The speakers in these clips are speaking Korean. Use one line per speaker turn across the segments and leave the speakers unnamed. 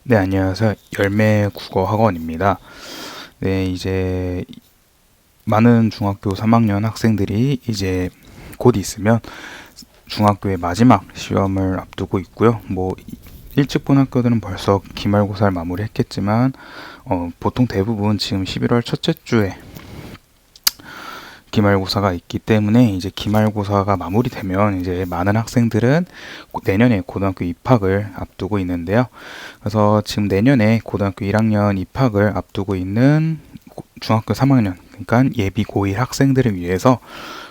네, 안녕하세요. 열매 국어 학원입니다. 네, 이제 많은 중학교 3학년 학생들이 이제 곧 있으면 중학교의 마지막 시험을 앞두고 있고요. 뭐 일찍 본 학교들은 벌써 기말고사를 마무리했겠지만 보통 대부분 지금 11월 첫째 주에 기말고사가 있기 때문에 이제 기말고사가 마무리되면 이제 많은 학생들은 내년에 고등학교 입학을 앞두고 있는데요. 그래서 지금 내년에 고등학교 1학년 입학을 앞두고 있는 중학교 3학년, 그러니까 예비 고1 학생들을 위해서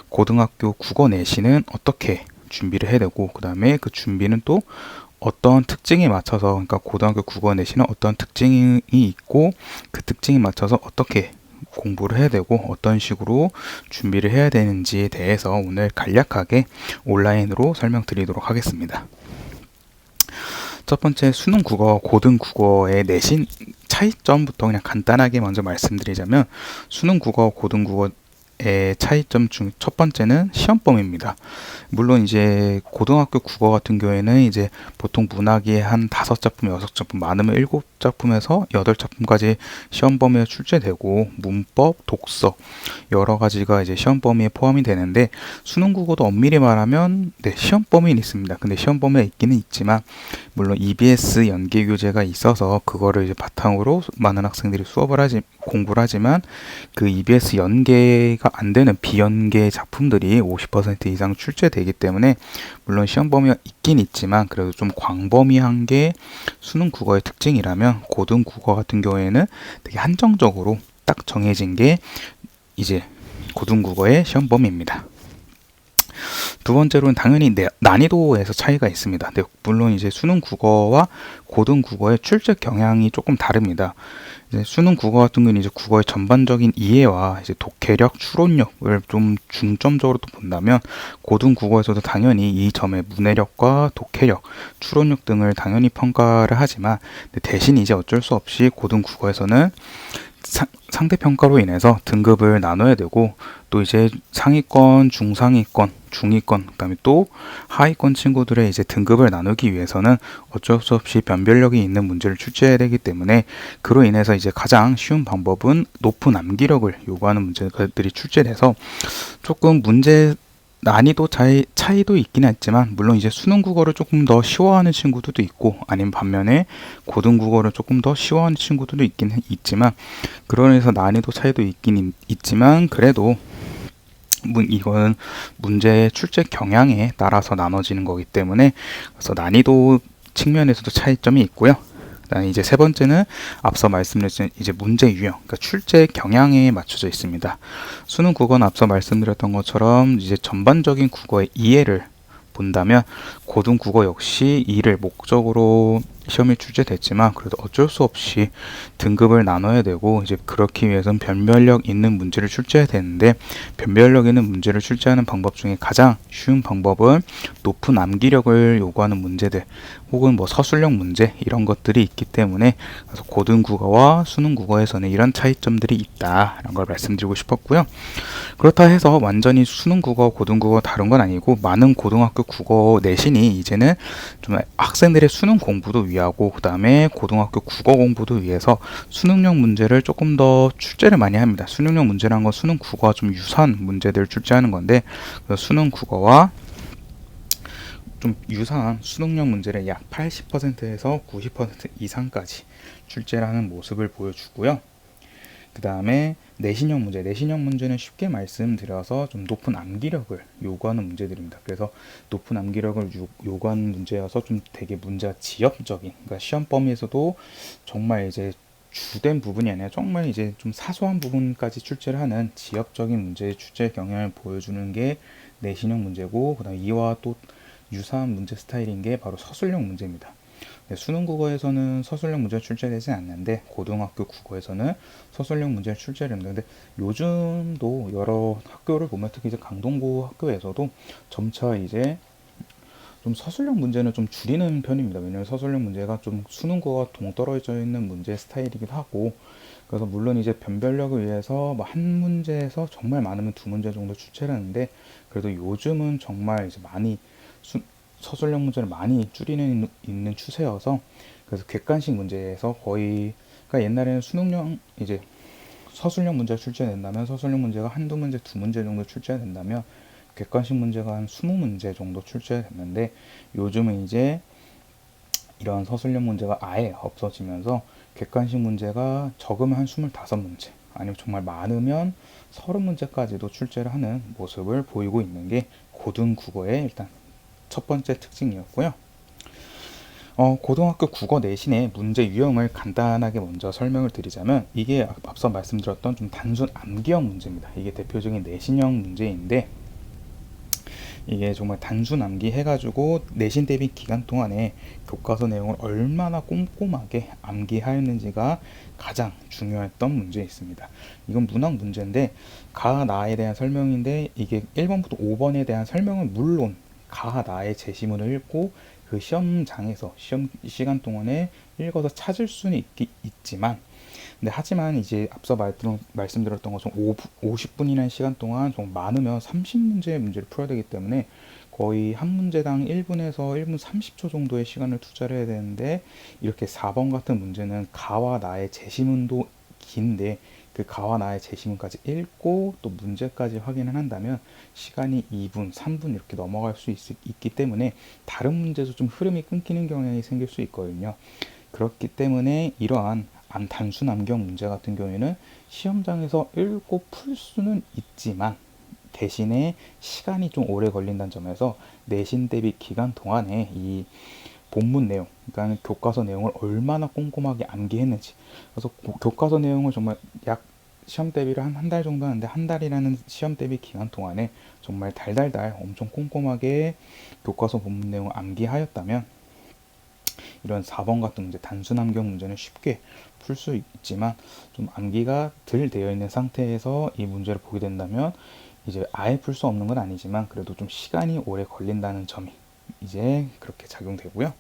고등학교 국어 내신은 어떻게 준비를 해야 되고, 그 다음에 그 준비는 또 어떤 특징에 맞춰서, 그러니까 고등학교 국어 내신은 어떤 특징이 있고 그 특징에 맞춰서 어떻게 공부를 해야 되고 어떤 식으로 준비를 해야 되는지에 대해서 오늘 간략하게 온라인으로 설명드리도록 하겠습니다. 첫 번째, 수능 국어, 고등 국어의 내신 차이점부터 그냥 간단하게 먼저 말씀드리자면, 수능 국어, 고등 국어의 차이점 중 첫 번째는 시험범위입니다. 물론 이제 고등학교 국어 같은 경우에는 이제 보통 문학이 한 5작품, 6작품, 많으면 7작품에서 8작품까지 시험 범위에 출제되고, 문법, 독서 여러 가지가 이제 시험 범위에 포함이 되는데, 수능 국어도 엄밀히 말하면 시험 범위는 있습니다. 근데 시험 범위가 있기는 있지만, 물론 EBS 연계 교재가 있어서 그거를 이제 바탕으로 많은 학생들이 공부를 하지만, 그 EBS 연계가 안 되는 비연계 작품들이 50% 이상 출제되기 때문에 물론 시험 범위가 있긴 있지만 그래도 좀 광범위한 게 수능 국어의 특징이라면, 고등 국어 같은 경우에는 되게 한정적으로 딱 정해진 게 이제 고등 국어의 시험 범위입니다. 두 번째로는 당연히 난이도에서 차이가 있습니다. 물론 이제 수능 국어와 고등 국어의 출제 경향이 조금 다릅니다. 이제 수능 국어 같은 경우는 이제 국어의 전반적인 이해와 이제 독해력, 추론력을 좀 중점적으로 또 본다면, 고등 국어에서도 당연히 이 점의 문해력과 독해력, 추론력 등을 당연히 평가를 하지만, 대신 이제 어쩔 수 없이 고등 국어에서는 상대평가로 인해서 등급을 나눠야 되고, 또 이제 상위권, 중상위권, 중위권, 그다음에 또 하위권 친구들의 이제 등급을 나누기 위해서는 어쩔 수 없이 변별력이 있는 문제를 출제해야 되기 때문에, 그로 인해서 이제 가장 쉬운 방법은 높은 암기력을 요구하는 문제들이 출제돼서 조금 문제 난이도 차이도 있긴 했지만, 물론 이제 수능 국어를 조금 더 쉬워하는 친구들도 있고, 아니면 반면에 고등 국어를 조금 더 쉬워하는 친구들도 있긴 있지만, 그러면서 난이도 차이도 있긴 있지만, 그래도 이거는 문제의 출제 경향에 따라서 나눠지는 거기 때문에, 그래서 난이도 측면에서도 차이점이 있고요. 그다음에 이제 세 번째는 앞서 말씀드린 이제 문제 유형, 그러니까 출제 경향에 맞춰져 있습니다. 수능 국어는 앞서 말씀드렸던 것처럼 이제 전반적인 국어의 이해를 본다면, 고등 국어 역시 이를 목적으로 시험이 출제됐지만 그래도 어쩔 수 없이 등급을 나눠야 되고, 이제 그렇기 위해서는 변별력 있는 문제를 출제해야 되는데, 변별력 있는 문제를 출제하는 방법 중에 가장 쉬운 방법은 높은 암기력을 요구하는 문제들, 혹은 뭐 서술형 문제, 이런 것들이 있기 때문에, 그래서 고등 국어와 수능 국어에서는 이런 차이점들이 있다라는 걸 말씀드리고 싶었고요. 그렇다 해서 완전히 수능 국어, 고등 국어 다른 건 아니고, 많은 고등학교 국어 내신이 이제는 좀 학생들의 수능 공부도 위하고, 그 다음에 고등학교 국어 공부도 위해서 수능형 문제를 조금 더 출제를 많이 합니다. 수능형 문제라는 건 수능 국어와 좀 유사한 문제들을 출제하는 건데, 수능 국어와 좀 유사한 수능형 문제를 약 80%에서 90% 이상까지 출제를 하는 모습을 보여주고요. 그 다음에 내신형 문제는 쉽게 말씀드려서 좀 높은 암기력을 요구하는 문제들입니다. 그래서 높은 암기력을 요구하는 문제여서 좀 되게 문제가 지엽적인, 그러니까 시험 범위에서도 정말 이제 주된 부분이 아니라 정말 이제 좀 사소한 부분까지 출제를 하는 지엽적인 문제의 출제 경향을 보여주는 게 내신형 문제고, 그 다음에 이와 또 유사한 문제 스타일인 게 바로 서술형 문제입니다. 수능 국어에서는 서술형 문제가 출제되지 않는데, 고등학교 국어에서는 서술형 문제를 출제를 합니다. 근데 요즘도 여러 학교를 보면, 특히 이제 강동구 학교에서도 점차 이제 좀 서술형 문제는 좀 줄이는 편입니다. 왜냐하면 서술형 문제가 좀 수능 국어와 동떨어져 있는 문제 스타일이기도 하고, 그래서 물론 이제 변별력을 위해서 뭐 한 문제에서 정말 많으면 두 문제 정도 출제를 하는데, 그래도 요즘은 정말 이제 많이 서술형 문제를 많이 줄이는 있는 추세여서, 그래서 객관식 문제에서 거의, 그러니까 옛날에는 수능형 이제 서술형 문제가 출제된다면, 서술형 문제가 한두 문제 두 문제 정도 출제된다면 객관식 문제가 한 20문제 정도 출제됐는데, 요즘은 이제 이런 서술형 문제가 아예 없어지면서 객관식 문제가 적으면 한 25문제, 아니면 정말 많으면 30문제까지도 출제를 하는 모습을 보이고 있는 게 고등국어의 일단 첫 번째 특징이었고요. 고등학교 국어 내신의 문제 유형을 간단하게 먼저 설명을 드리자면, 이게 앞서 말씀드렸던 좀 단순 암기형 문제입니다. 이게 대표적인 내신형 문제인데, 이게 정말 단순 암기 해가지고 내신 대비 기간 동안에 교과서 내용을 얼마나 꼼꼼하게 암기하였는지가 가장 중요했던 문제였습니다. 이건 문학 문제인데, 가, 나에 대한 설명인데, 이게 1번부터 5번에 대한 설명은 물론 가, 나의 제시문을 읽고 그 시험장에서 시험 시간 동안에 읽어서 찾을 수는 있지만, 근데 하지만 이제 앞서 말씀드렸던 것처럼 50분이라는 시간 동안 좀 많으면 30문제의 문제를 풀어야 되기 때문에 거의 한 문제당 1분에서 1분 30초 정도의 시간을 투자를 해야 되는데, 이렇게 4번 같은 문제는 가와 나의 제시문도 긴데 그 가와 나의 제시문까지 읽고 또 문제까지 확인을 한다면 시간이 2분, 3분 이렇게 넘어갈 수 있기 때문에 다른 문제에서 좀 흐름이 끊기는 경향이 생길 수 있거든요. 그렇기 때문에 이러한 단순 암기형 문제 같은 경우에는 시험장에서 읽고 풀 수는 있지만 대신에 시간이 좀 오래 걸린다는 점에서 내신 대비 기간 동안에 이 본문 내용, 그러니까 교과서 내용을 얼마나 꼼꼼하게 암기했는지, 그래서 교과서 내용을 정말 약 시험 대비를 한 달 정도 하는데, 한 달이라는 시험 대비 기간 동안에 정말 달달달 엄청 꼼꼼하게 교과서 본문 내용을 암기하였다면 이런 4번 같은 문제, 단순 암기형 문제는 쉽게 풀 수 있지만, 좀 암기가 덜 되어 있는 상태에서 이 문제를 보게 된다면 이제 아예 풀 수 없는 건 아니지만 그래도 좀 시간이 오래 걸린다는 점이 이제 그렇게 작용되고요.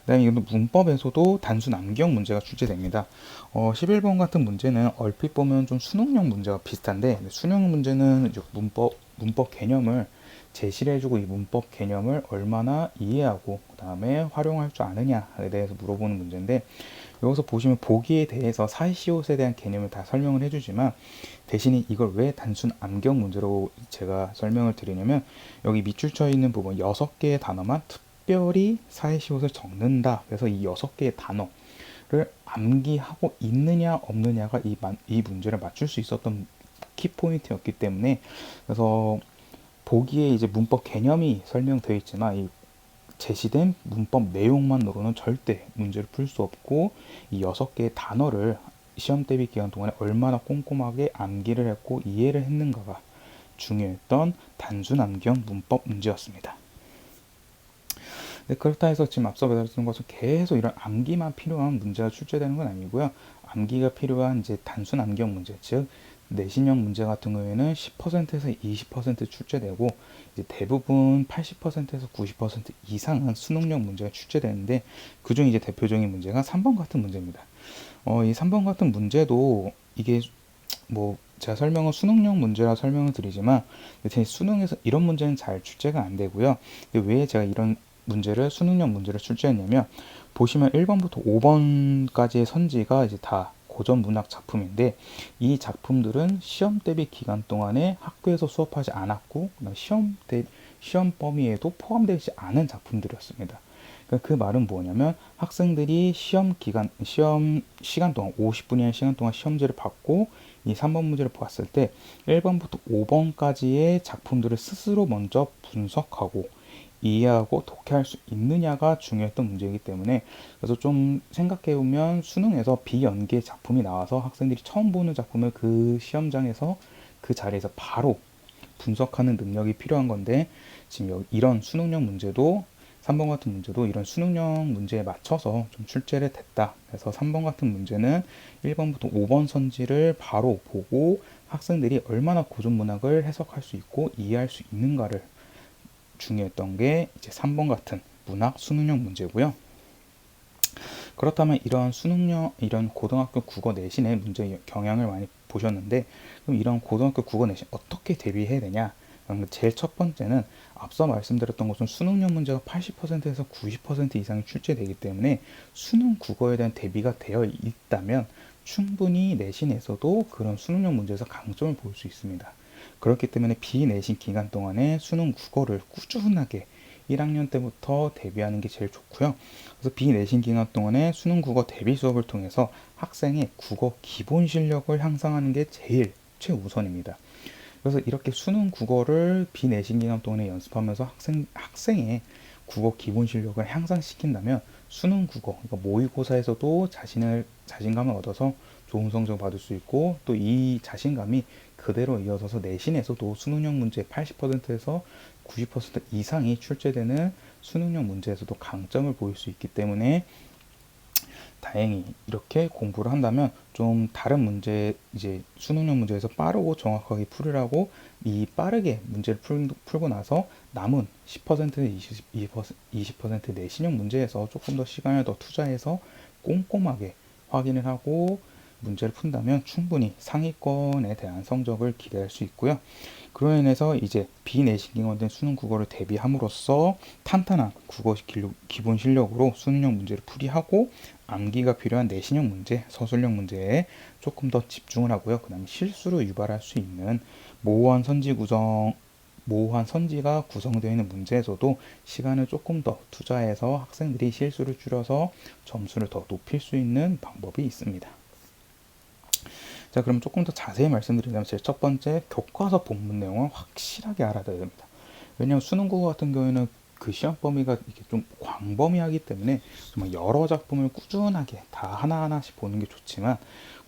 그다음에 이건 문법에서도 단순 암기형 문제가 출제됩니다. 11번 같은 문제는 얼핏 보면 좀 수능형 문제와 비슷한데, 수능 문제는 문법 개념을 제시를 해주고 이 문법 개념을 얼마나 이해하고 그 다음에 활용할 줄 아느냐에 대해서 물어보는 문제인데, 여기서 보시면 보기에 대해서 사이시옷에 대한 개념을 다 설명을 해주지만, 대신에 이걸 왜 단순 암기형 문제로 제가 설명을 드리냐면, 여기 밑줄 쳐 있는 부분 6개의 단어만 특별히 사이시옷을 적는다. 그래서 이 6개의 단어를 암기하고 있느냐 없느냐가 이 문제를 맞출 수 있었던 키포인트였기 때문에, 그래서 보기에 이제 문법 개념이 설명되어 있지만 이 제시된 문법 내용만으로는 절대 문제를 풀 수 없고, 이 6개의 단어를 시험 대비 기간 동안에 얼마나 꼼꼼하게 암기를 했고 이해를 했는가가 중요했던 단순 암기형 문법 문제였습니다. 네, 그렇다 해서 지금 앞서 말씀드린 것처럼 계속 이런 암기만 필요한 문제가 출제되는 건 아니고요. 암기가 필요한 이제 단순 암기형 문제, 즉 내신형 문제 같은 경우에는 10%에서 20% 출제되고, 이제 대부분 80%에서 90% 이상은 수능형 문제가 출제되는데, 그중 이제 대표적인 문제가 3번 같은 문제입니다. 이 3번 같은 문제도 이게 뭐 제가 설명은 수능형 문제라 설명을 드리지만, 제 수능에서 이런 문제는 잘 출제가 안 되고요. 근데 왜 제가 이런 문제를 수능형 문제를 출제했냐면, 보시면 1번부터 5번까지의 선지가 이제 다 고전 문학 작품인데, 이 작품들은 시험 대비 기간 동안에 학교에서 수업하지 않았고 시험 범위에도 포함되지 않은 작품들이었습니다. 그러니까 그 말은 뭐냐면, 학생들이 시험 시간 동안 50분이라는 시간 동안 시험지를 받고 이 3번 문제를 봤을 때 1번부터 5번까지의 작품들을 스스로 먼저 분석하고 이해하고 독해할 수 있느냐가 중요했던 문제이기 때문에, 그래서 좀 생각해보면 수능에서 비연계 작품이 나와서 학생들이 처음 보는 작품을 그 시험장에서 그 자리에서 바로 분석하는 능력이 필요한 건데, 지금 이런 수능형 문제도 3번 같은 문제도 이런 수능형 문제에 맞춰서 좀 출제를 됐다. 그래서 3번 같은 문제는 1번부터 5번 선지를 바로 보고 학생들이 얼마나 고전 문학을 해석할 수 있고 이해할 수 있는가를 중요했던 게 이제 3번 같은 문학 수능형 문제고요. 그렇다면 이런 고등학교 국어 내신의 문제 경향을 많이 보셨는데, 그럼 이런 고등학교 국어 내신 어떻게 대비해야 되냐? 제일 첫 번째는 앞서 말씀드렸던 것처럼 수능형 문제가 80%에서 90% 이상이 출제되기 때문에 수능 국어에 대한 대비가 되어 있다면 충분히 내신에서도 그런 수능형 문제에서 강점을 볼 수 있습니다. 그렇기 때문에 비내신 기간 동안에 수능 국어를 꾸준하게 1학년 때부터 대비하는 게 제일 좋고요. 그래서 비내신 기간 동안에 수능 국어 대비 수업을 통해서 학생의 국어 기본 실력을 향상하는 게 제일 최우선입니다. 그래서 이렇게 수능 국어를 비내신 기간 동안에 연습하면서 학생의 국어 기본 실력을 향상시킨다면 수능 국어, 그러니까 모의고사에서도 자신감을 얻어서 좋은 성적을 받을 수 있고, 또 이 자신감이 그대로 이어져서 내신에서도 수능형 문제 80%에서 90% 이상이 출제되는 수능형 문제에서도 강점을 보일 수 있기 때문에 다행히 이렇게 공부를 한다면 좀 다른 문제, 이제 수능형 문제에서 빠르고 정확하게 풀으라고 이 빠르게 문제를 풀고 나서 남은 10% 20% 내신형 문제에서 조금 더 시간을 더 투자해서 꼼꼼하게 확인을 하고 문제를 푼다면 충분히 상위권에 대한 성적을 기대할 수 있고요. 그로 인해서 이제 비내신 기간 된 수능 국어를 대비함으로써 탄탄한 국어 기본 실력으로 수능형 문제를 풀이하고 암기가 필요한 내신형 문제, 서술형 문제에 조금 더 집중을 하고요. 그 다음에 실수를 유발할 수 있는 모호한 선지가 구성되어 있는 문제에서도 시간을 조금 더 투자해서 학생들이 실수를 줄여서 점수를 더 높일 수 있는 방법이 있습니다. 자, 그럼 조금 더 자세히 말씀드리자면 제일 첫 번째, 교과서 본문 내용을 확실하게 알아둬야 됩니다. 왜냐하면 수능 국어 같은 경우에는 그 시험 범위가 이게 좀 광범위하기 때문에 정말 여러 작품을 꾸준하게 다 하나하나씩 보는 게 좋지만,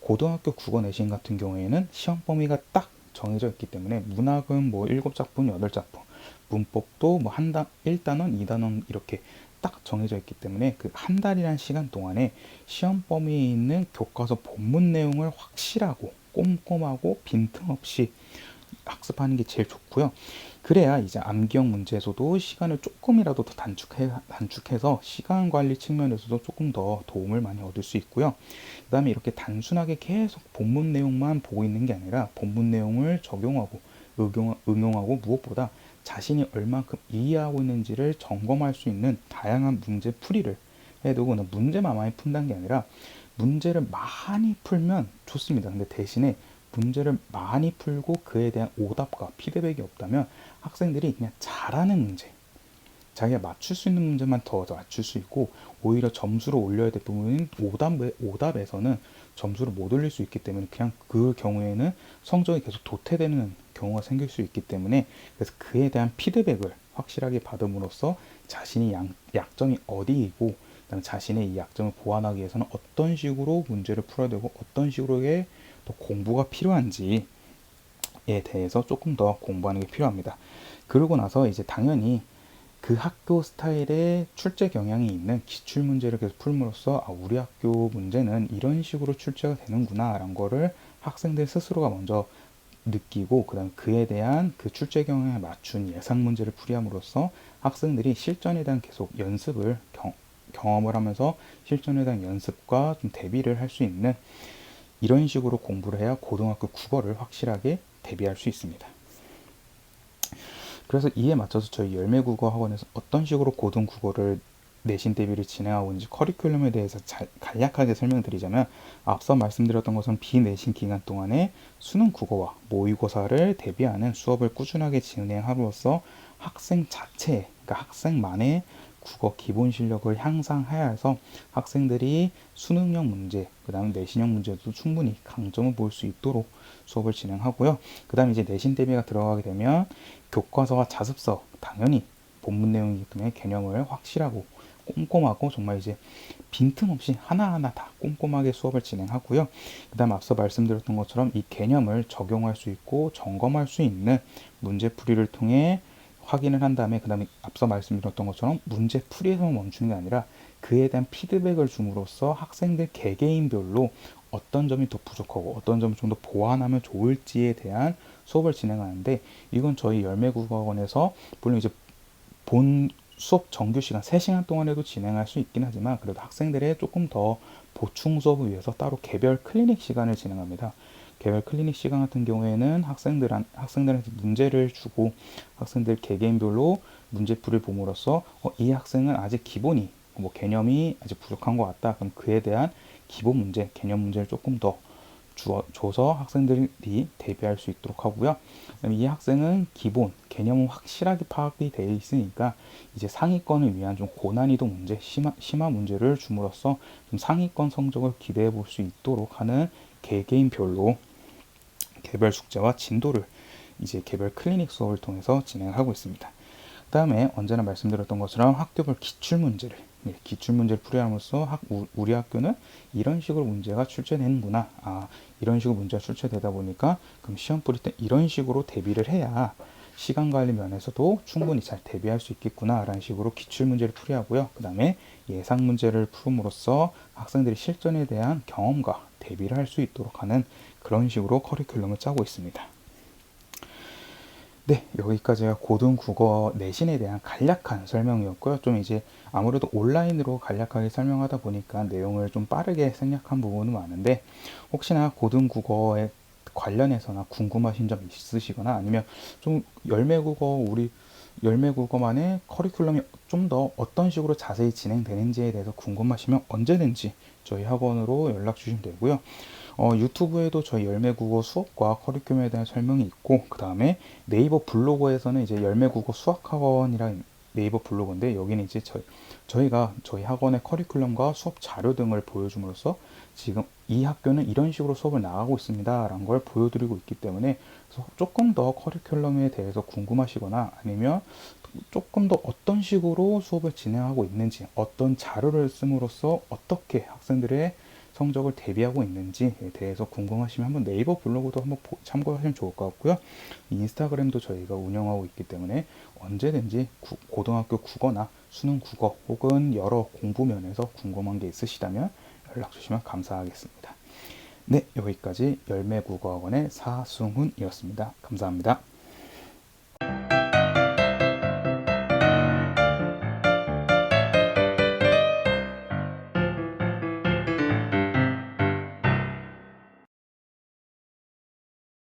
고등학교 국어 내신 같은 경우에는 시험 범위가 딱 정해져 있기 때문에 문학은 뭐 7작품, 8작품, 문법도 뭐 1단원, 2단원 이렇게 딱 정해져 있기 때문에 그 한 달이라는 시간 동안에 시험 범위에 있는 교과서 본문 내용을 확실하고 꼼꼼하고 빈틈없이 학습하는 게 제일 좋고요. 그래야 이제 암기형 문제에서도 시간을 조금이라도 더 단축해서 시간 관리 측면에서도 조금 더 도움을 많이 얻을 수 있고요. 그 다음에 이렇게 단순하게 계속 본문 내용만 보고 있는 게 아니라 본문 내용을 적용하고 응용하고 무엇보다 자신이 얼만큼 이해하고 있는지를 점검할 수 있는 다양한 문제 풀이를 해두고, 문제만 많이 푼다는 게 아니라 문제를 많이 풀면 좋습니다. 근데 대신에 문제를 많이 풀고 그에 대한 오답과 피드백이 없다면 학생들이 그냥 잘하는 문제, 자기가 맞출 수 있는 문제만 더 맞출 수 있고, 오히려 점수를 올려야 될 부분인 오답에서는 점수를 못 올릴 수 있기 때문에 그냥 그 경우에는 성적이 계속 도태되는 경우가 생길 수 있기 때문에, 그래서 그에 대한 피드백을 확실하게 받음으로써 자신이 약점이 어디이고, 그다음에 자신의 이 약점을 보완하기 위해서는 어떤 식으로 문제를 풀어야 되고 어떤 식으로의 또 공부가 필요한지에 대해서 조금 더 공부하는 게 필요합니다. 그러고 나서 이제 당연히 그 학교 스타일의 출제 경향이 있는 기출 문제를 계속 풀므로써 우리 학교 문제는 이런 식으로 출제가 되는구나 라는 거를 학생들 스스로가 먼저 느끼고, 그 다음 그에 대한 그 출제 경향에 맞춘 예상 문제를 풀이함으로써 학생들이 실전에 대한 계속 연습을 경험을 하면서 실전에 대한 연습과 좀 대비를 할 수 있는 이런 식으로 공부를 해야 고등학교 국어를 확실하게 대비할 수 있습니다. 그래서 이에 맞춰서 저희 열매국어학원에서 어떤 식으로 고등국어를 내신 대비를 진행하고 있는지 커리큘럼에 대해서 간략하게 설명드리자면, 앞서 말씀드렸던 것처럼 비내신 기간 동안에 수능 국어와 모의고사를 대비하는 수업을 꾸준하게 진행함으로써 학생 자체, 그러니까 학생만의 국어 기본 실력을 향상해야 해서 학생들이 수능형 문제, 그 다음에 내신형 문제도 충분히 강점을 볼 수 있도록 수업을 진행하고요. 그 다음에 이제 내신 대비가 들어가게 되면 교과서와 자습서, 당연히 본문 내용이기 때문에 개념을 확실하고 꼼꼼하고 정말 이제 빈틈없이 하나하나 다 꼼꼼하게 수업을 진행하고요. 그 다음 앞서 말씀드렸던 것처럼 이 개념을 적용할 수 있고 점검할 수 있는 문제풀이를 통해 확인을 한 다음에, 그 다음에 앞서 말씀드렸던 것처럼 문제풀이에서만 멈추는 게 아니라 그에 대한 피드백을 줌으로써 학생들 개개인별로 어떤 점이 더 부족하고 어떤 점을 좀 더 보완하면 좋을지에 대한 수업을 진행하는데, 이건 저희 열매국어학원에서 물론 이제 본 수업 정규 시간 3시간 동안에도 진행할 수 있긴 하지만 그래도 학생들의 조금 더 보충 수업을 위해서 따로 개별 클리닉 시간을 진행합니다. 개별 클리닉 시간 같은 경우에는 학생들한테 문제를 주고 학생들 개개인별로 문제풀이를 봄으로써 이 학생은 아직 기본이 뭐 개념이 아직 부족한 것 같다. 그럼 그에 대한 기본 문제, 개념 문제를 조금 더 줘서 학생들이 대비할 수 있도록 하고요. 이 학생은 기본 개념은 확실하게 파악이 되어 있으니까 이제 상위권을 위한 좀 고난이도 문제, 심화 문제를 줌으로써 좀 상위권 성적을 기대해 볼 수 있도록 하는 개개인별로 개별 숙제와 진도를 이제 개별 클리닉 수업을 통해서 진행하고 있습니다. 그 다음에 언제나 말씀드렸던 것처럼 학교별 기출문제를 풀이함으로써 우리 학교는 이런 식으로 문제가 출제되는구나. 이런 식으로 문제가 출제되다 보니까 그럼 시험 풀이 때 이런 식으로 대비를 해야 시간 관리 면에서도 충분히 잘 대비할 수 있겠구나 라는 식으로 기출문제를 풀이하고요. 그 다음에 예상 문제를 풀음으로써 학생들이 실전에 대한 경험과 대비를 할 수 있도록 하는 그런 식으로 커리큘럼을 짜고 있습니다. 네, 여기까지가 고등국어 내신에 대한 간략한 설명이었고요. 좀 이제 아무래도 온라인으로 간략하게 설명하다 보니까 내용을 좀 빠르게 생략한 부분은 많은데 혹시나 고등국어에 관련해서나 궁금하신 점 있으시거나 아니면 좀 우리 열매국어만의 커리큘럼이 좀 더 어떤 식으로 자세히 진행되는지에 대해서 궁금하시면 언제든지 저희 학원으로 연락 주시면 되고요. 유튜브에도 저희 열매국어 수업과 커리큘럼에 대한 설명이 있고 그 다음에 네이버 블로그에서는 이제 열매국어 수학학원이랑 네이버 블로그인데 여기는 이제 저희가 저희 학원의 커리큘럼과 수업 자료 등을 보여줌으로써 지금 이 학교는 이런 식으로 수업을 나가고 있습니다 라는 걸 보여드리고 있기 때문에 조금 더 커리큘럼에 대해서 궁금하시거나 아니면 조금 더 어떤 식으로 수업을 진행하고 있는지 어떤 자료를 씀으로써 어떻게 학생들의 성적을 대비하고 있는지에 대해서 궁금하시면 한번 네이버 블로그도 한번 참고하시면 좋을 것 같고요. 인스타그램도 저희가 운영하고 있기 때문에 언제든지 고등학교 국어나 수능 국어 혹은 여러 공부 면에서 궁금한 게 있으시다면 연락 주시면 감사하겠습니다. 네, 여기까지 열매국어학원의 사승훈이었습니다. 감사합니다.